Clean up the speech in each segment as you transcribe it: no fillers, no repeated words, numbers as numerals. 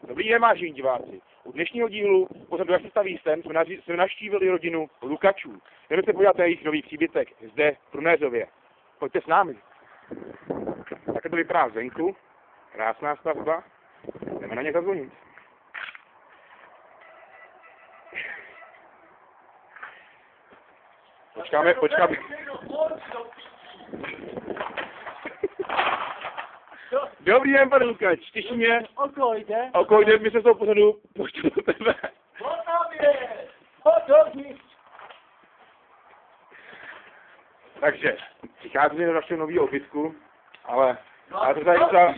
Dobrý den, vážení diváci. U dnešního dílu pořadu Jak se staví sen jsme navštívili rodinu Lukačů. Jdeme se podívat na jejich nový příbytek zde v Prunézově. Pojďte s námi. Takhle to vypadá zvenku. Krásná stavba. Jdeme na ně zazvonit. Počkáme. Dobrý den, pane Lukač, těší mě. Oko jde, my se z toho pořadu poštěl do tebe. Takže, přicházíme do našeho nového obytku, ale já to tady docela...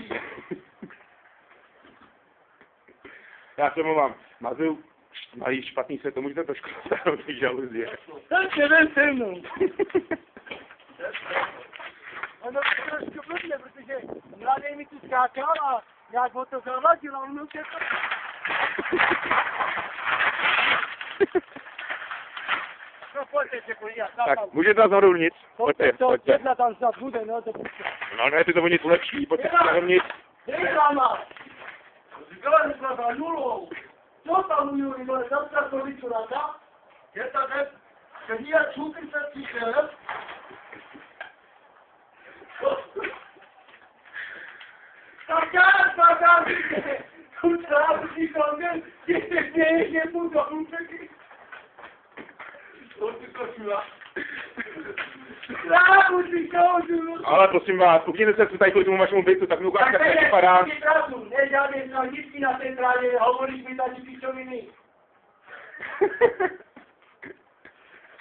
Já se mluvám, mají špatný svět, to můžete trošku stáhnout ty žaluzie. Tak jeden se mnou. Ono to trošku blbne, protože mladý mi tu skákal a nějak ho to zavadil a ono se to... No pojďte se podívat. Tak, můžete nás nahoru nic. Pojďte. Jedna tam snad bude, no to půjde. No ne, ty to o nic lepší, pojďte se nahoru nic. Reklama! Říkala jsme za nulou. Co tam udělali, ale tam se to vyčurata? Je tady, že je čukr se cítil. Tak, tu trávu si kongen, ještě směješ, je tu do účeky. To si to šula. Trávu si kongen. Ale prosím vás, ukněte se tady kvůli tomu vašemu bytu, tak mi ukážte, jak to vypadá. Tak to je, ne žádný vždycky na centrále, hovoríš mi tady pičoviny.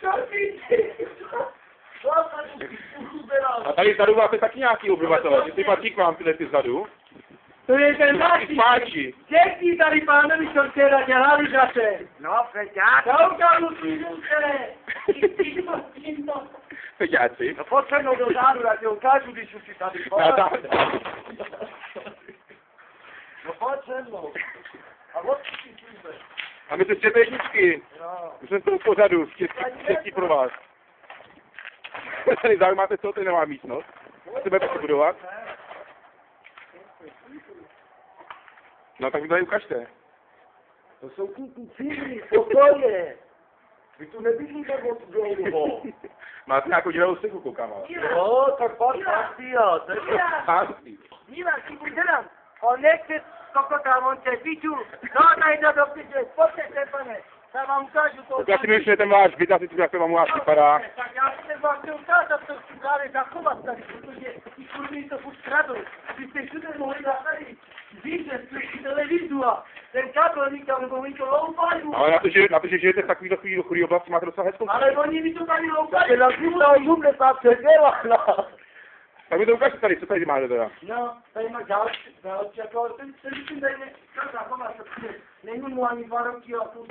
Co ty? A tady vzadu máte taky nějaký obyvatel, jestli patří k vám tyhle ty vzadu. To je ten Páči. páči. Řekni tady pánovi, co včera dělali zase. No, Feťák. Soukazu si ruce. Feťáci. No pojď se mnou do zádu, já ti ukážu, když už si tady No pojď se mnou. A odkud si přijde? A my se čtěte jedničky. No. My jsme to v pořadu, štěstí pro vás. Tady zaujímáte, co to je nová místnost. Chceme taky budovat. No tak mi tady ukažte. To jsou kukucíny, pokoje. Vy tu nebydlíte moc dlouho. Máte nějakou dělavou steku, koukám. Jo, tak pátý, jo. Pátý. Dívat, si buď dělám. On nechce kokota, on se piču. No, tady do piče, pojďte, pane. Já vám ukážu to. Tak já si myslím, že ten váš byt, asi jak to vám u vás vypadá. Tak já si vám chci ukázat, co si dále zachovat tady, protože ty kurvy to furt kradou. Vy jste všude mohli nasadit více z televizu a ten kabel říkal, nebo oni to loupají. Ale na to, že žijete v takový chudý oblasti, máte docela hezkou. Ale oni mi to tady loupají. Na zimnou tam se dělá. Tak mi to ukážte tady, co tady máte teda. No, tady má další, jako ten myslím, tady není mu ani 2 roky a tu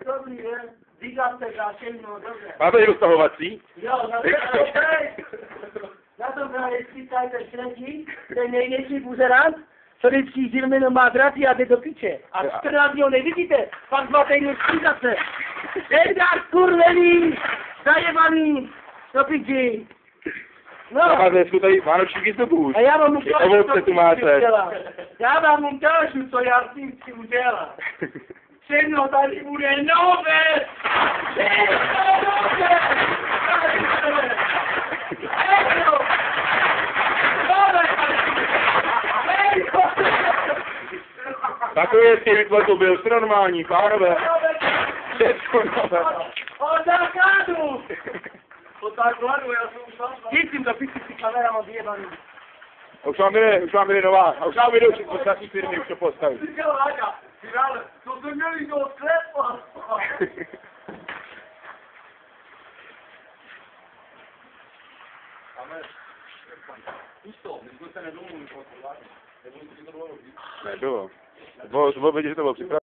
dobrý je, říkám se zášení, no dobře. Máte i roztahovací? Jo, na tom právě spítaj ten šredí, ten největší buzerant, co vždycky zilmeno má draty a jde do piče. A 14 dní ho nevidíte, pak 2 týdny zase. Ejdar kurvený, zajebaný, do piči. No. Máte dnesku tady vánoční výzdobu. A já vám ukážu, ovoce tu máte. Já vám ukážu, co já s tím chci udělat. Všechno tady bude nové! Takový je stěvitva to byl, jste normální, pánové. Všechno nové. Od základu! Od základu, já jsem už tam. Tím do piči si kamera mám vyjebaný. Už vám byly nová. A už vám vydou všechny ostatní firmy, už to postavit. Ty dělá Láďa, ty dále, to jsme měli do sklepa. Nebylo. Bylo vidět, že to bylo připravené.